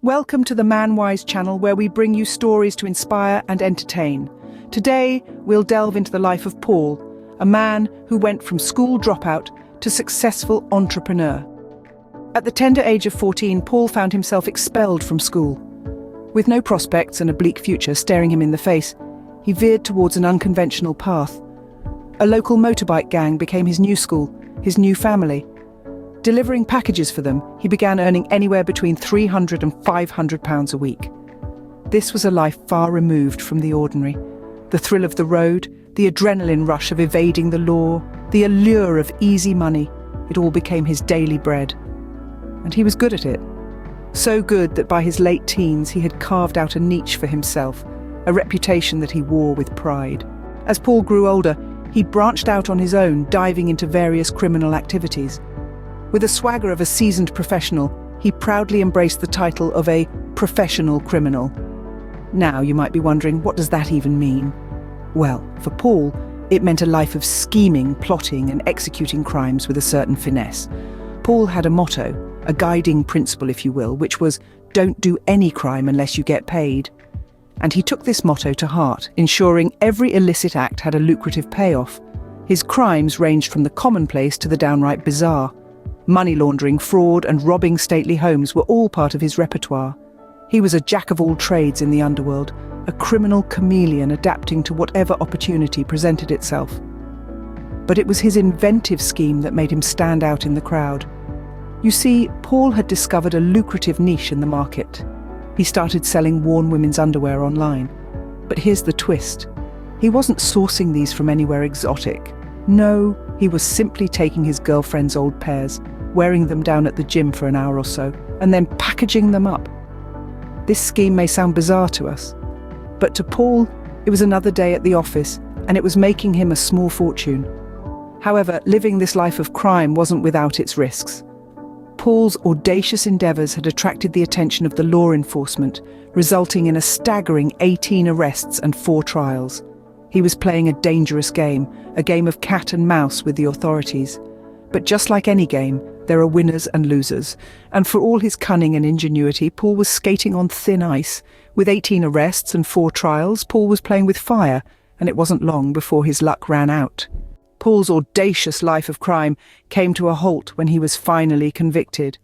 Welcome to the ManWise channel, where we bring you stories to inspire and entertain. Today, we'll delve into the life of Paul, a man who went from school dropout to successful entrepreneur. At the tender age of 14, Paul found himself expelled from school. With no prospects and a bleak future staring him in the face, he veered towards an unconventional path. A local motorbike gang became his new school, his new family. Delivering packages for them, he began earning anywhere between £300 and £500 a week. This was a life far removed from the ordinary. The thrill of the road, the adrenaline rush of evading the law, the allure of easy money, it all became his daily bread. And he was good at it. So good that by his late teens he had carved out a niche for himself, a reputation that he wore with pride. As Paul grew older, he branched out on his own, diving into various criminal activities. With the swagger of a seasoned professional, he proudly embraced the title of a professional criminal. Now you might be wondering, what does that even mean? Well, for Paul, it meant a life of scheming, plotting, and executing crimes with a certain finesse. Paul had a motto, a guiding principle, if you will, which was, don't do any crime unless you get paid. And he took this motto to heart, ensuring every illicit act had a lucrative payoff. His crimes ranged from the commonplace to the downright bizarre. Money laundering, fraud, and robbing stately homes were all part of his repertoire. He was a jack of all trades in the underworld, a criminal chameleon adapting to whatever opportunity presented itself. But it was his inventive scheme that made him stand out in the crowd. You see, Paul had discovered a lucrative niche in the market. He started selling worn women's underwear online. But here's the twist. He wasn't sourcing these from anywhere exotic. No, he was simply taking his girlfriend's old pairs, wearing them down at the gym for an hour or so, and then packaging them up. This scheme may sound bizarre to us, but to Paul, it was another day at the office, and it was making him a small fortune. However, living this life of crime wasn't without its risks. Paul's audacious endeavours had attracted the attention of the law enforcement, resulting in a staggering 18 arrests and 4 trials. He was playing a dangerous game, a game of cat and mouse with the authorities. But just like any game, there are winners and losers. And for all his cunning and ingenuity, Paul was skating on thin ice. With 18 arrests and 4 trials, Paul was playing with fire, and it wasn't long before his luck ran out. Paul's audacious life of crime came to a halt when he was finally convicted.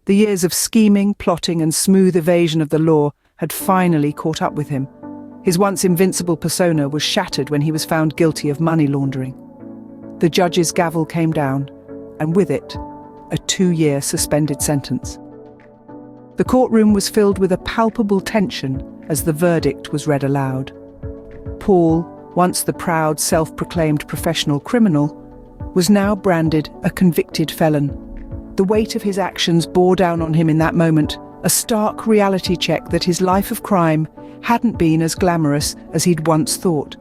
The years of scheming, plotting, and smooth evasion of the law had finally caught up with him. His once invincible persona was shattered when he was found guilty of money laundering. The judge's gavel came down, and with it, a 2-year suspended sentence. The courtroom was filled with a palpable tension as the verdict was read aloud. Paul, once the proud, self-proclaimed professional criminal, was now branded a convicted felon. The weight of his actions bore down on him in that moment, a stark reality check that his life of crime hadn't been as glamorous as he'd once thought.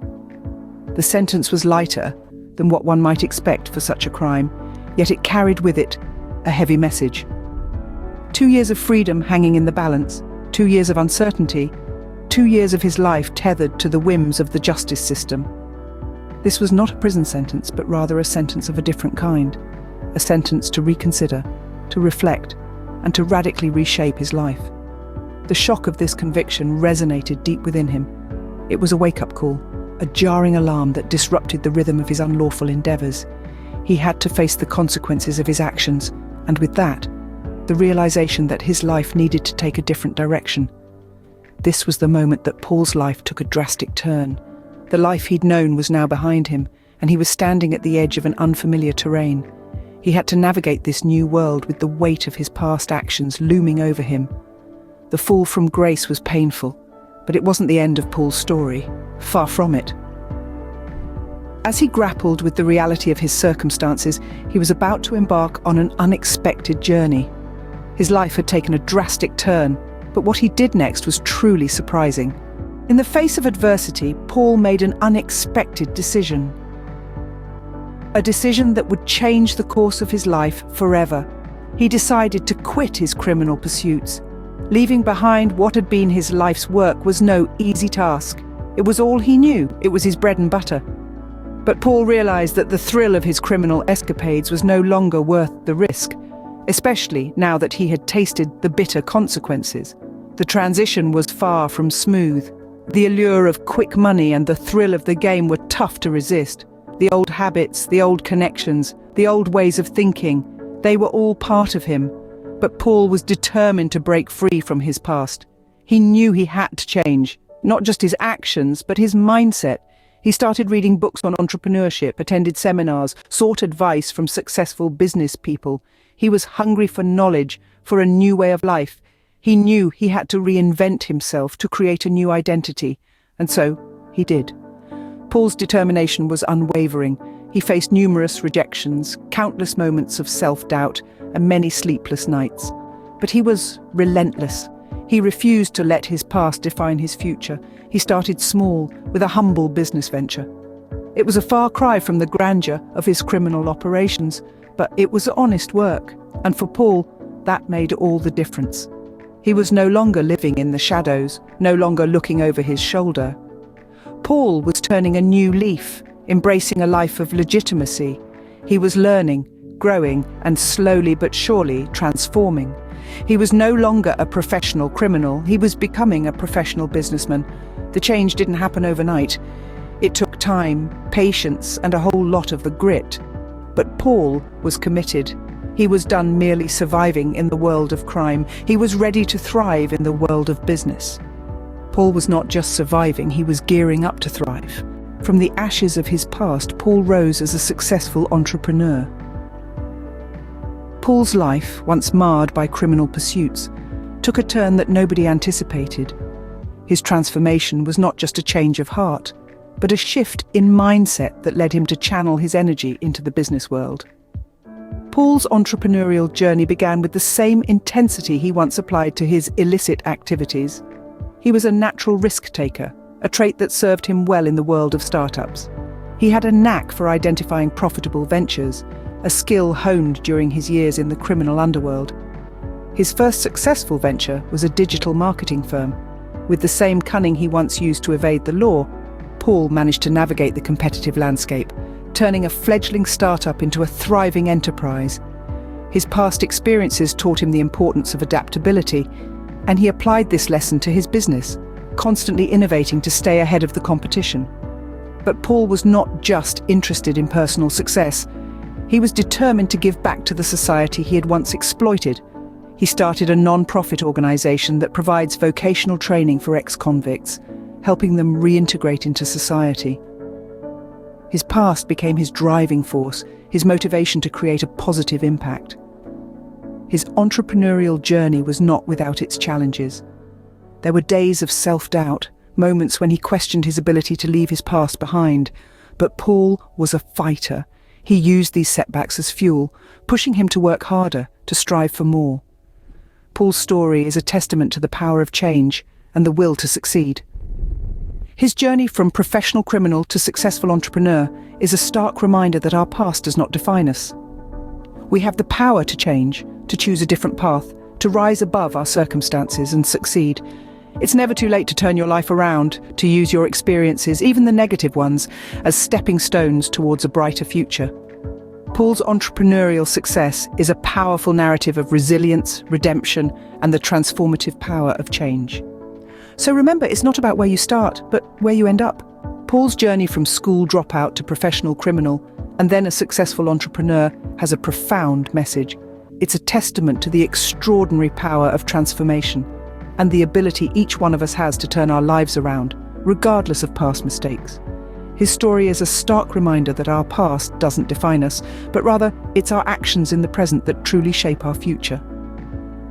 The sentence was lighter than what one might expect for such a crime, yet it carried with it a heavy message. 2 years of freedom hanging in the balance, 2 years of uncertainty, 2 years of his life tethered to the whims of the justice system. This was not a prison sentence, but rather a sentence of a different kind, a sentence to reconsider, to reflect, and to radically reshape his life. The shock of this conviction resonated deep within him. It was a wake-up call, a jarring alarm that disrupted the rhythm of his unlawful endeavours. He had to face the consequences of his actions, and with that, the realisation that his life needed to take a different direction. This was the moment that Paul's life took a drastic turn. The life he'd known was now behind him, and he was standing at the edge of an unfamiliar terrain. He had to navigate this new world with the weight of his past actions looming over him. The fall from grace was painful, but it wasn't the end of Paul's story. Far from it. As he grappled with the reality of his circumstances, he was about to embark on an unexpected journey. His life had taken a drastic turn, but what he did next was truly surprising. In the face of adversity, Paul made an unexpected decision. A decision that would change the course of his life forever. He decided to quit his criminal pursuits. Leaving behind what had been his life's work was no easy task. It was all he knew. It was his bread and butter. But Paul realized that the thrill of his criminal escapades was no longer worth the risk. especially now that he had tasted the bitter consequences. The transition was far from smooth. The allure of quick money and the thrill of the game were tough to resist. The old habits, the old connections, the old ways of thinking, they were all part of him. But Paul was determined to break free from his past. He knew he had to change, not just his actions, but his mindset. He started reading books on entrepreneurship, attended seminars, sought advice from successful business people. He was hungry for knowledge, for a new way of life. He knew he had to reinvent himself to create a new identity, and so he did. Paul's determination was unwavering. He faced numerous rejections, countless moments of self-doubt, and many sleepless nights. But he was relentless. He refused to let his past define his future. He started small, with a humble business venture. It was a far cry from the grandeur of his criminal operations, but it was honest work, and for Paul, that made all the difference. He was no longer living in the shadows, no longer looking over his shoulder. Paul was turning a new leaf, embracing a life of legitimacy. He was learning, growing, and slowly but surely transforming. He was no longer a professional criminal, he was becoming a professional businessman. The change didn't happen overnight. It took time, patience, and a whole lot of the grit. But Paul was committed. He was done merely surviving in the world of crime. He was ready to thrive in the world of business. Paul was not just surviving, he was gearing up to thrive. From the ashes of his past, Paul rose as a successful entrepreneur. Paul's life, once marred by criminal pursuits, took a turn that nobody anticipated. His transformation was not just a change of heart, but a shift in mindset that led him to channel his energy into the business world. Paul's entrepreneurial journey began with the same intensity he once applied to his illicit activities. He was a natural risk-taker, a trait that served him well in the world of startups. He had a knack for identifying profitable ventures, a skill honed during his years in the criminal underworld. His first successful venture was a digital marketing firm. With the same cunning he once used to evade the law, Paul managed to navigate the competitive landscape, turning a fledgling startup into a thriving enterprise. His past experiences taught him the importance of adaptability, and he applied this lesson to his business, constantly innovating to stay ahead of the competition. But Paul was not just interested in personal success. He was determined to give back to the society he had once exploited. He started a non-profit organization that provides vocational training for ex-convicts, helping them reintegrate into society. His past became his driving force, his motivation to create a positive impact. His entrepreneurial journey was not without its challenges. There were days of self-doubt, moments when he questioned his ability to leave his past behind. But Paul was a fighter. He used these setbacks as fuel, pushing him to work harder, to strive for more. Paul's story is a testament to the power of change and the will to succeed. His journey from professional criminal to successful entrepreneur is a stark reminder that our past does not define us. We have the power to change, to choose a different path, to rise above our circumstances and succeed. It's never too late to turn your life around, to use your experiences, even the negative ones, as stepping stones towards a brighter future. Paul's entrepreneurial success is a powerful narrative of resilience, redemption, and the transformative power of change. So remember, it's not about where you start, but where you end up. Paul's journey from school dropout to professional criminal, and then a successful entrepreneur, has a profound message. It's a testament to the extraordinary power of transformation and the ability each one of us has to turn our lives around, regardless of past mistakes. His story is a stark reminder that our past doesn't define us, but rather it's our actions in the present that truly shape our future.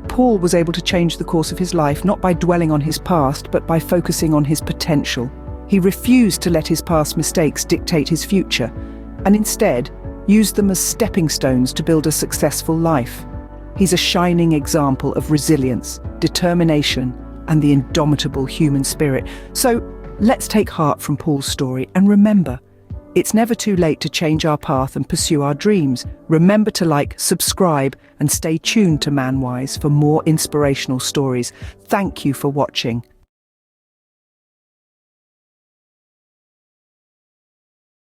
Paul was able to change the course of his life not by dwelling on his past, but by focusing on his potential. He refused to let his past mistakes dictate his future, and instead used them as stepping stones to build a successful life. He's a shining example of resilience, determination, and the indomitable human spirit. So let's take heart from Paul's story and remember, it's never too late to change our path and pursue our dreams. Remember to like, subscribe, and stay tuned to ManWise for more inspirational stories. Thank you for watching.